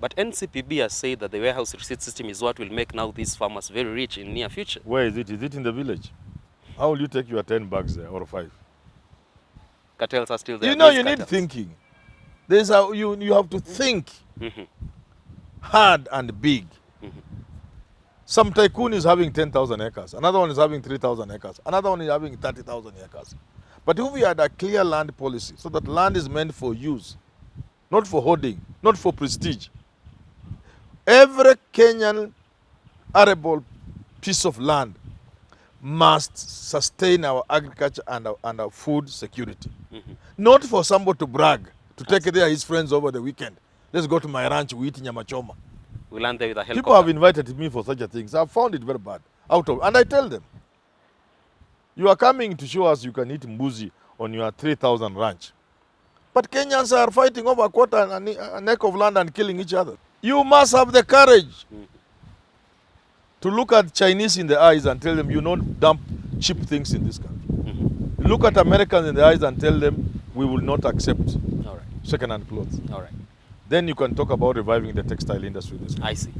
But NCPB has said that the warehouse receipt system is what will make now these farmers very rich in near future. Where is it? Is it in the village? How will you take your 10 bags there or 5? Cartels are still there. You know, These you need cartels. thinking. You have to think hard and big. Some tycoon is having 10,000 acres. Another one is having 3,000 acres. Another one is having 30,000 acres. But if we had a clear land policy, so that land is meant for use, not for hoarding, not for prestige. Every Kenyan arable piece of land must sustain our agriculture and our food security. Not for somebody to brag, to take there his friends over the weekend. Let's go to my ranch, we eat nyama choma. We land there with a helicopter. People have invited me for such a thing. So I've found it very bad. And I tell them, you are coming to show us you can eat mbuzi on your 3,000 ranch. But Kenyans are fighting over a quarter and an acre of land and killing each other. You must have the courage to look at Chinese in the eyes and tell them you don't dump cheap things in this country. Look at Americans in the eyes and tell them we will not accept second-hand clothes. All right. Then you can talk about reviving the textile industry in this country. I see.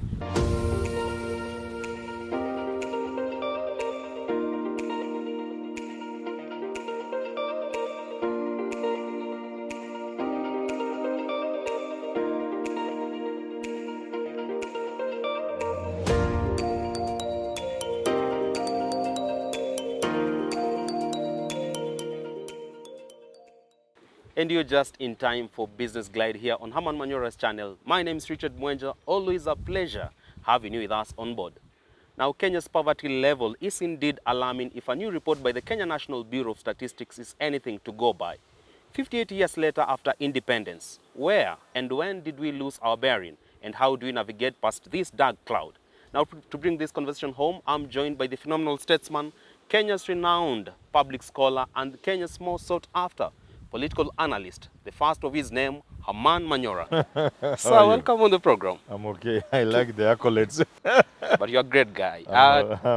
And you're just in time for Business Glide here on Herman Manyora's channel. My name is Richard Mwenja. Always a pleasure having you with us on board. Now, Kenya's poverty level is indeed alarming if a new report by the Kenya National Bureau of Statistics is anything to go by. 58 years later after independence, where and when did we lose our bearing? And how do we navigate past this dark cloud? Now, to bring this conversation home, I'm joined by the phenomenal statesman, Kenya's renowned public scholar, and Kenya's most sought after political analyst, the first of his name, Herman Manyora. Sir, welcome on the program. I'm okay. I like the accolades. But you're a great guy.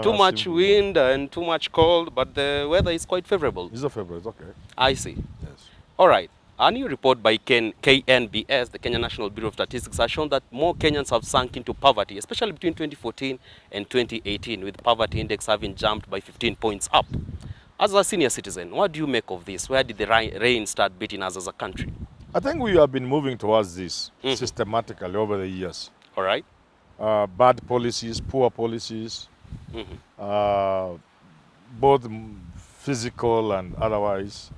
Too much wind and too much cold, but the weather is quite favorable. It's favorable, it's okay. I see. Yes. All right. A new report by KNBS, the Kenya National Bureau of Statistics, has shown that more Kenyans have sunk into poverty, especially between 2014 and 2018, with poverty index having jumped by 15 points up. As a senior citizen, what do you make of this? Where did the rain start beating us as a country? I think we have been moving towards this systematically over the years. All right. Bad policies, poor policies, both physical and otherwise.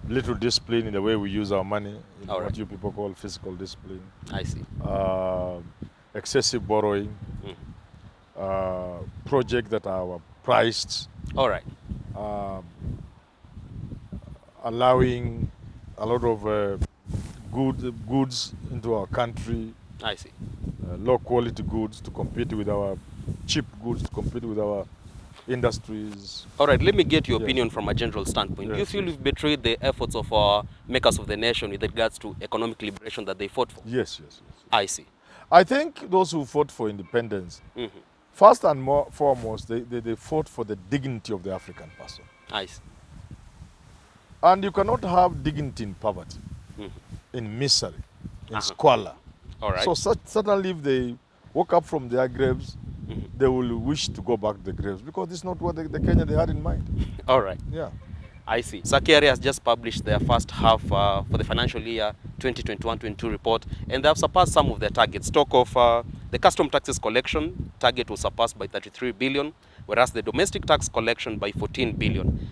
Little discipline in the way we use our money, what you people call fiscal discipline. I see. Excessive borrowing, projects that are priced. All right. Allowing a lot of goods into our country. I see. Low quality goods to compete with our cheap goods, to compete with our industries. All right, let me get your opinion from a general standpoint. Do you feel we've betrayed the efforts of our makers of the nation with regards to economic liberation that they fought for? Yes. I see. I think those who fought for independence, first and foremost, they fought for the dignity of the African person. I see. And you cannot have dignity in poverty, in misery, in squalor. All right. So certainly if they woke up from their graves, they will wish to go back to the graves because this is not what the Kenya they had in mind. All right. Yeah. I see. Sakari has just published their first half for the financial year 2021-22 report, and they have surpassed some of their targets. Talk of the custom taxes collection target was surpassed by 33 billion, whereas the domestic tax collection by 14 billion.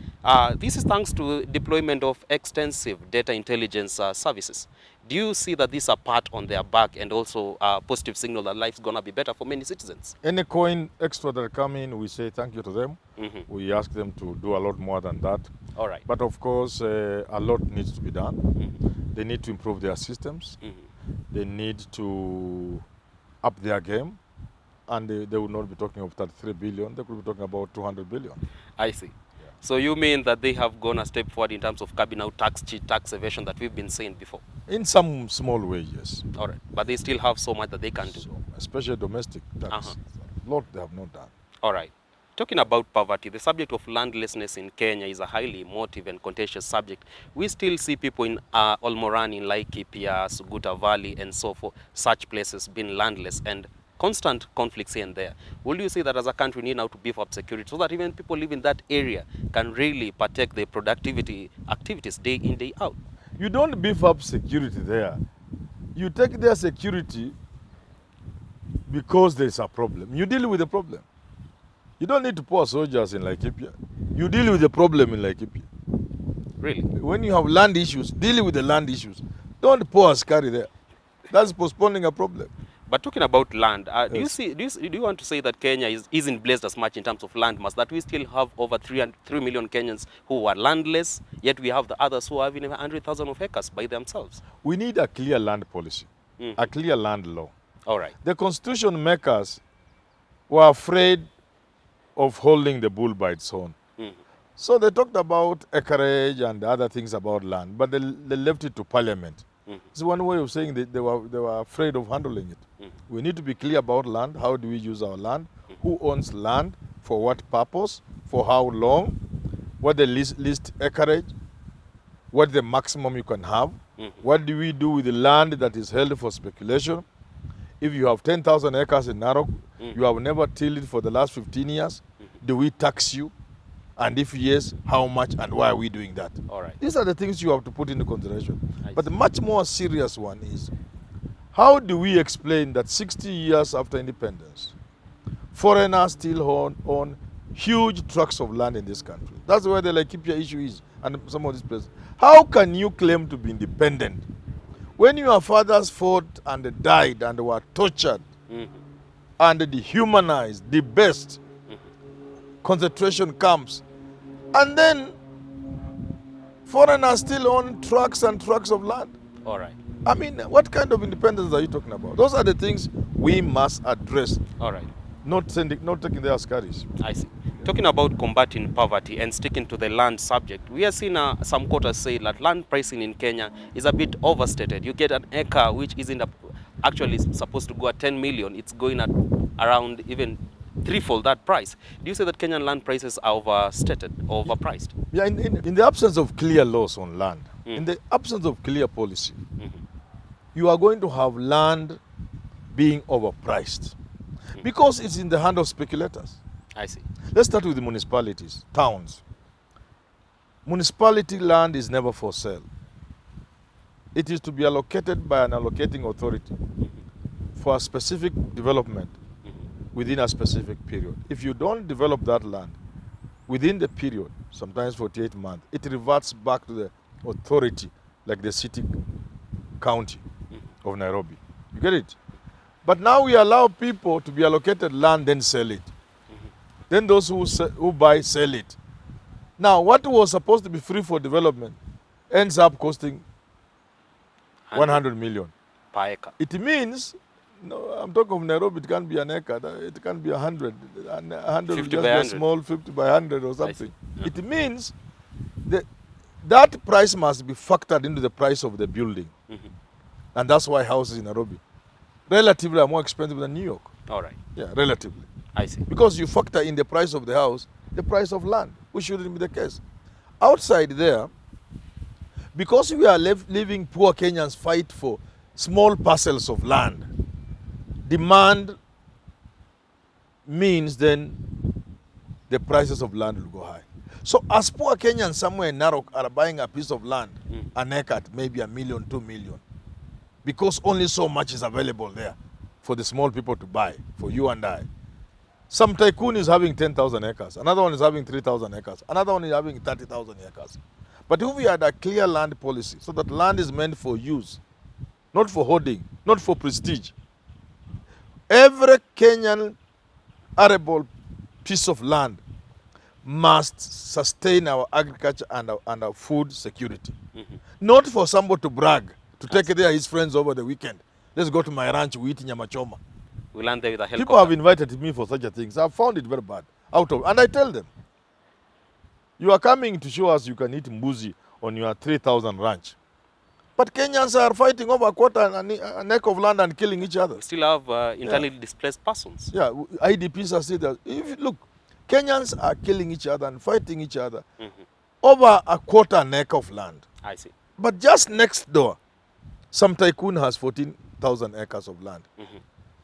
This is thanks to deployment of extensive data intelligence services. Do you see that these are part on their back and also a positive signal that life's going to be better for many citizens? Any coin extra that come in, we say thank you to them. We ask them to do a lot more than that. All right. But of course, a lot needs to be done. They need to improve their systems. They need to up their game. And they will not be talking of 33 billion. They could be talking about 200 billion. I see. So you mean that they have gone a step forward in terms of curbing out tax cheat, tax evasion that we've been saying before? In some small way, yes. All right. But they still have so much that they can do. So, especially domestic tax. A lot they have not done. All right. Talking about poverty, the subject of landlessness in Kenya is a highly emotive and contentious subject. We still see people in Olmorani, in Laikipia, Suguta Valley, and so forth, such places being landless and constant conflicts here and there. Will you say that as a country we need now to beef up security so that even people live in that area can really partake their productivity activities day in, day out? You don't beef up security there. You take their security because there's a problem. You deal with the problem. You don't need to pour soldiers in Laikipia. You deal with the problem in Laikipia. Really? When you have land issues, deal with the land issues. Don't pour Askari there. That's postponing a problem. But talking about land, Yes. do you want to say that Kenya isn't blessed as much in terms of land mass, that we still have over 3 million Kenyans who are landless, yet we have the others who have even 100,000 of acres by themselves? We need a clear land policy, a clear land law. All right. The constitution makers were afraid of holding the bull by its horn. So they talked about acreage and other things about land, but they left it to parliament. It's one way of saying that they were afraid of handling it. We need to be clear about land. How do we use our land? Who owns land? For what purpose? For how long? What the least acreage? What the maximum you can have? What do we do with the land that is held for speculation? If you have 10,000 acres in Narok, you have never tilled it for the last 15 years, do we tax you? And if yes, how much and why are we doing that? All right. These are the things you have to put into consideration. But the much more serious one is, how do we explain that 60 years after independence, foreigners still own huge tracts of land in this country? That's where the Laikipia issue is, and some of these places. How can you claim to be independent when your fathers fought and died and were tortured and dehumanized, the best concentration camps, and then foreigners still own trucks and trucks of land? All right. I mean, what kind of independence are you talking about? Those are the things we must address. All right. Not taking their Askaris. I see. Talking about combating poverty and sticking to the land subject, we have seen some quotas say that land pricing in Kenya is a bit overstated. You get an acre which isn't actually supposed to go at 10 million. It's going at around even threefold that price. Do you say that Kenyan land prices are overstated, overpriced? Yeah, in the absence of clear laws on land, in the absence of clear policy, you are going to have land being overpriced because it's in the hand of speculators. I see. Let's start with the municipalities, towns. Municipality land is never for sale. It is to be allocated by an allocating authority for a specific development within a specific period. If you don't develop that land within the period, sometimes 48 months, it reverts back to the authority, like the city county of Nairobi. You get it? But now we allow people to be allocated land, then sell it. Then those who buy, sell it. Now, what was supposed to be free for development ends up costing 100 million. Per acre. It means, no, I'm talking of Nairobi, it can't be an acre, it can't be 100. 100 will 50 just by be a 100. small 50 by 100 or something. Yeah. It means that price must be factored into the price of the building. And that's why houses in Nairobi relatively are more expensive than New York. All right. Yeah, relatively. I see. Because you factor in the price of the house, the price of land, which shouldn't be the case. Outside there, because we are leaving poor Kenyans fight for small parcels of land, demand means then the prices of land will go high. So as poor Kenyans somewhere in Narok are buying a piece of land, an acre at maybe $1 million, $2 million, because only so much is available there for the small people to buy, for you and I. Some tycoon is having 10,000 acres. Another one is having 3,000 acres. Another one is having 30,000 acres. But if we had a clear land policy, so that land is meant for use, not for hoarding, not for prestige. Every Kenyan arable piece of land must sustain our agriculture and our food security. Not for somebody to brag, to take there his friends over the weekend. Let's go to my ranch, we eat nyama choma. We land there with a helicopter. People have invited me for such a thing. I've found it very bad. And I tell them, you are coming to show us you can eat mbuzi on your 3,000 ranch. But Kenyans are fighting over a quarter and an acre of land and killing each other. We still have internally displaced persons. Yeah, IDPs are still there. Look, Kenyans are killing each other and fighting each other over a quarter an acre of land. I see. But just next door, some tycoon has 14,000 acres of land,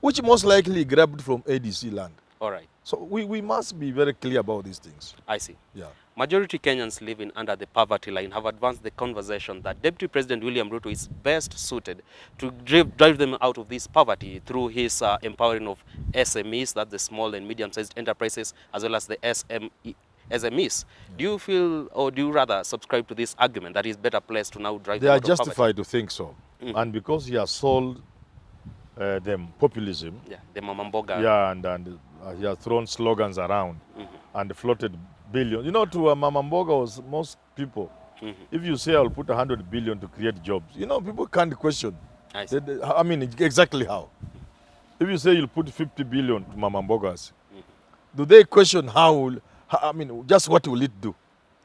which most likely grabbed from ADC land. All right. So we must be very clear about these things. I see. Yeah. Majority Kenyans living under the poverty line have advanced the conversation that Deputy President William Ruto is best suited to drive them out of this poverty through his empowering of SMEs, that's the small and medium-sized enterprises, as well as the SMEs. Do you feel, or do you rather subscribe to this argument that he's better placed to now drive They them are out of poverty? justified to think so. And because he has sold them populism, Yeah, the Mama Mboga. yeah, and he has thrown slogans around and floated billions. You know, to Mama Mboga was most people, if you say I'll put 100 billion to create jobs, you know, people can't question. I see. I mean, exactly how. If you say you'll put 50 billion to Mama Mbogas, do they question how, I mean, just what will it do?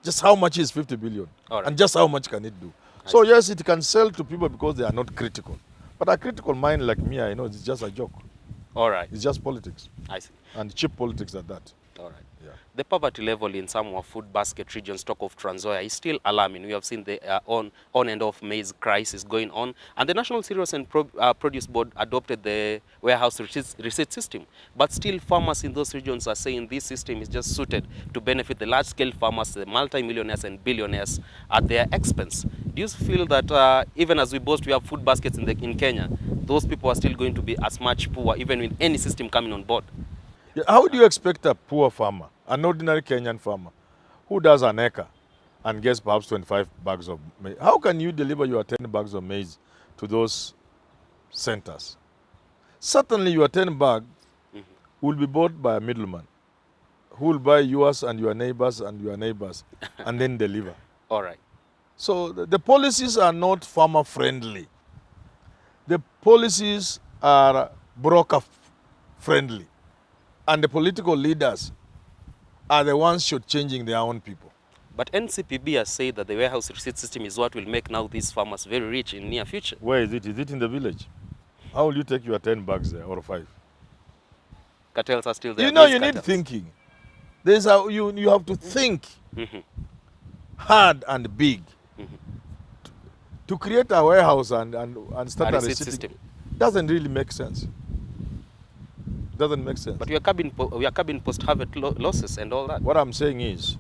Just how much is 50 billion? All right. And just how much can it do? So yes, it can sell to people because they are not critical. But a critical mind like me, I know it's just a joke. All right. It's just politics. I see. And cheap politics at that. All right. Yeah. The poverty level in some of food basket regions, stock of Trans Nzoia, is still alarming. We have seen the on and off maize crisis going on, and the National Cereals and Produce Board adopted the warehouse receipt system. But still, farmers in those regions are saying this system is just suited to benefit the large-scale farmers, the multi-millionaires and billionaires at their expense. Do you feel that even as we boast we have food baskets in Kenya, those people are still going to be as much poor even with any system coming on board? Yeah, how do you expect a poor farmer, an ordinary Kenyan farmer, who does an acre and gets perhaps 25 bags of maize, how can you deliver your 10 bags of maize to those centers? Certainly your 10 bags will be bought by a middleman who will buy yours and your neighbors and then deliver. All right. So the policies are not farmer friendly. The policies are broker friendly. And the political leaders are the ones shortchanging their own people. But NCPB has said that the warehouse receipt system is what will make now these farmers very rich in near future. Where is it? Is it in the village? How will you take your 10 bags there or 5? Cartels are still there. You know, These you need cartels. thinking. There's how you have to think hard and big to create a warehouse and start A a receipt receipt system. doesn't really make sense. Doesn't make sense. But we are curbing post-harvest losses and all that. What I'm saying is,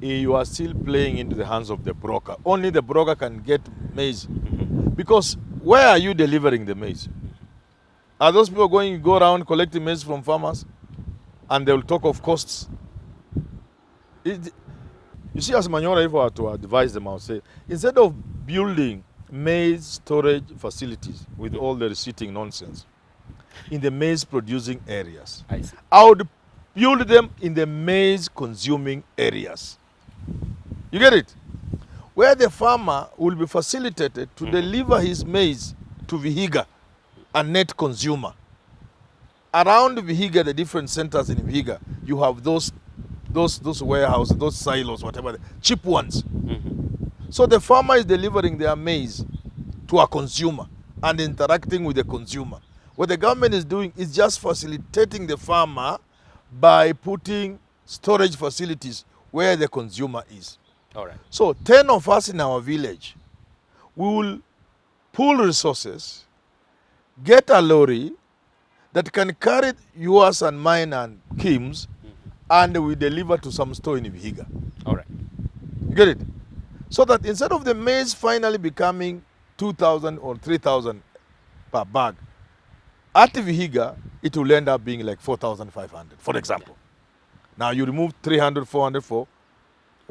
you are still playing into the hands of the broker. Only the broker can get maize. Because where are you delivering the maize? Are those people going to go around collecting maize from farmers? And they will talk of costs. You see, as Manyora, if I were to advise them, I would say, instead of building maize storage facilities with all the receipting nonsense in the maize producing areas, I see. I would build them in the maize consuming areas. You get it? Where the farmer will be facilitated to deliver his maize to Vihiga, a net consumer. Around Vihiga, the different centers in Vihiga, you have those warehouses, those silos, whatever, cheap ones. So the farmer is delivering their maize to a consumer and interacting with the consumer. What the government is doing is just facilitating the farmer by putting storage facilities where the consumer is. All right. So 10 of us in our village, we will pool resources, get a lorry that can carry yours and mine and Kim's, and we deliver to some store in Vihiga. All right. You get it? So that instead of the maize finally becoming 2,000 or 3,000 per bag, at Vihiga, it will end up being like 4,500, for example. Now you remove 300, 400 for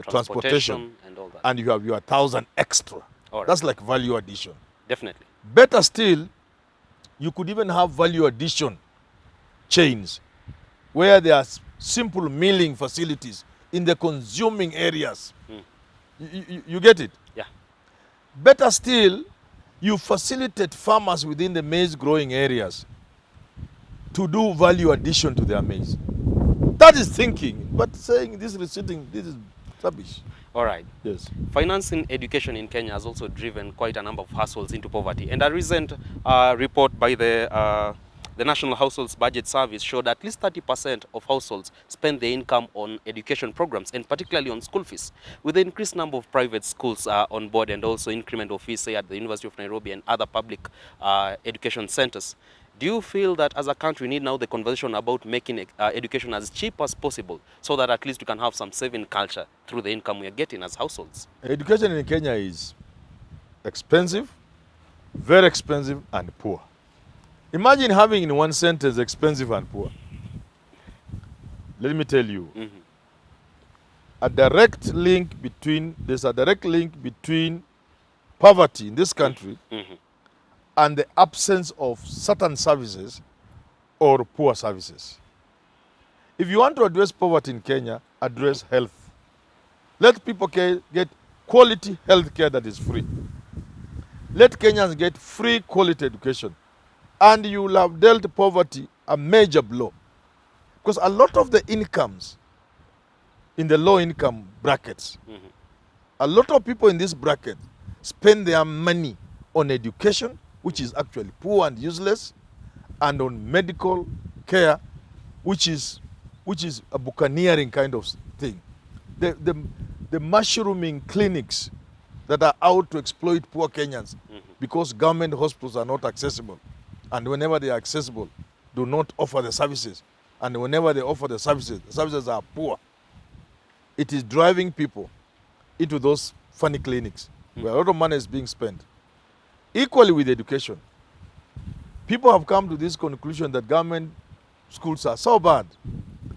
transportation and all that. and you have your 1,000 extra. All right. That's like value addition. Definitely. Better still, you could even have value addition chains where there are simple milling facilities in the consuming areas. You get it? Yeah. Better still, you facilitate farmers within the maize growing areas to do value addition to their maize. That is thinking, but saying this receipting, this is rubbish. All right. Yes. Financing education in Kenya has also driven quite a number of households into poverty. And a recent report by the The National Households Budget Service showed at least 30% of households spend their income on education programs, and particularly on school fees. With the increased number of private schools on board and also increment of fees, say, at the University of Nairobi and other public education centers, do you feel that as a country we need now the conversation about making education as cheap as possible so that at least we can have some saving culture through the income we are getting as households? Education in Kenya is expensive, very expensive, and poor. Imagine having in one sentence expensive and poor. Let me tell you, there's a direct link between poverty in this country and the absence of certain services or poor services. If you want to address poverty in Kenya, address health. Let people get quality health care that is free. Let Kenyans get free quality education. And you will have dealt poverty a major blow. Because a lot of the incomes in the low income brackets, a lot of people in this bracket spend their money on education, which is actually poor and useless, and on medical care, which is a buccaneering kind of thing. The mushrooming clinics that are out to exploit poor Kenyans because government hospitals are not accessible. And whenever they are accessible, do not offer the services. And whenever they offer the services are poor. It is driving people into those funny clinics where a lot of money is being spent. Equally with education, people have come to this conclusion that government schools are so bad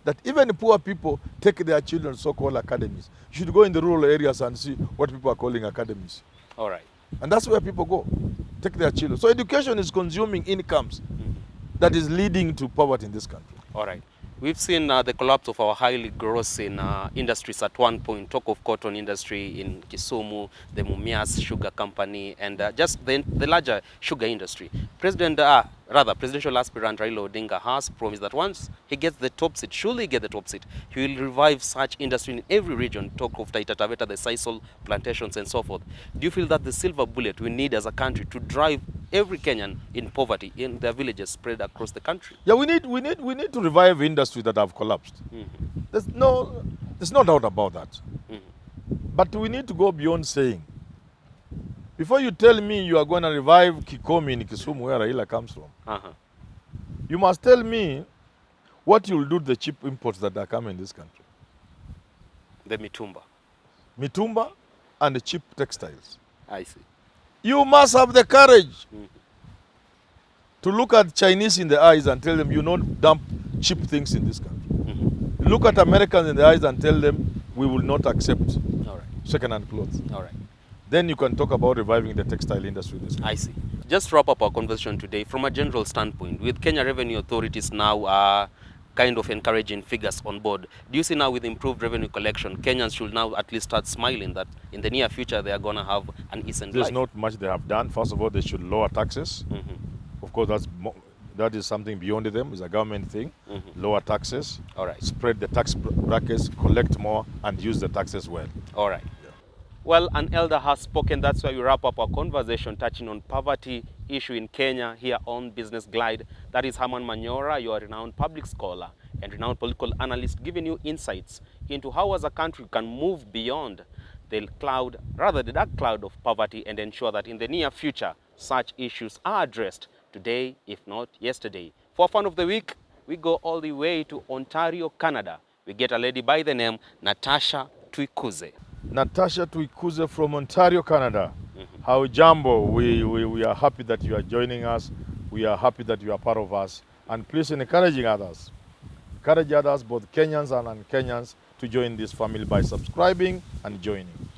that even poor people take their children to so-called academies. You should go in the rural areas and see what people are calling academies. All right. And that's where people go, take their children. So education is consuming incomes that is leading to poverty in this country. All right. We've seen the collapse of our highly grossing industries at one point. Talk of cotton industry in Kisumu, the Mumias Sugar Company, and just the larger sugar industry. Presidential aspirant Raila Odinga has promised that once he gets the top seat, surely he get the top seat, he will revive such industry in every region. Talk of Taita Taveta, the sisal plantations and so forth. Do you feel that the silver bullet we need as a country to drive every Kenyan in poverty in their villages spread across the country? Yeah, we need to revive industries that have collapsed. There's no doubt about that. But we need to go beyond saying. Before you tell me you are going to revive Kikomi in Kisumu, where Raila comes from, you must tell me what you will do to the cheap imports that are coming in this country. The mitumba. Mitumba and the cheap textiles. I see. You must have the courage to look at Chinese in the eyes and tell them you don't dump cheap things in this country. Look at Americans in the eyes and tell them we will not accept second-hand clothes. All right. Then you can talk about reviving the textile industry in this country. I see. Just to wrap up our conversation today, from a general standpoint, with Kenya revenue authorities now kind of encouraging figures on board, do you see now with improved revenue collection, Kenyans should now at least start smiling that in the near future they are going to have an decent life? There's not much they have done. First of all, they should lower taxes. Of course, that is something beyond them. It's a government thing. Lower taxes. All right. Spread the tax brackets, collect more, and use the taxes well. All right. Well, an elder has spoken. That's why we wrap up our conversation touching on poverty issue in Kenya here on Business Glide. That is Herman Manyora, your renowned public scholar and renowned political analyst, giving you insights into how as a country we can move beyond the dark cloud of poverty and ensure that in the near future such issues are addressed today, if not yesterday. For Fun of the Week, we go all the way to Ontario, Canada. We get a lady by the name Natasha Tuikuze. Natasha Tuikuze from Ontario, Canada. How jambo. We are happy that you are joining us. We are happy that you are part of us. And please encourage others, both Kenyans and non-Kenyans, to join this family by subscribing and joining.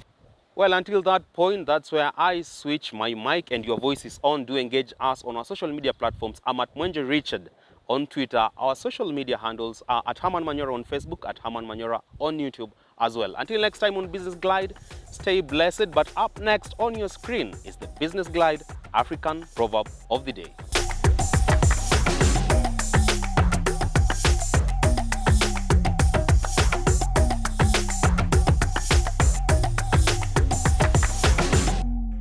Well, until that point, that's where I switch my mic and your voice is on. Do engage us on our social media platforms. I'm at Mwenja Richard on Twitter. Our social media handles are at Herman Manyora on Facebook, at Herman Manyora on YouTube as well. Until next time on Business Glide, stay blessed. But up next on your screen is the Business Glide African Proverb of the Day.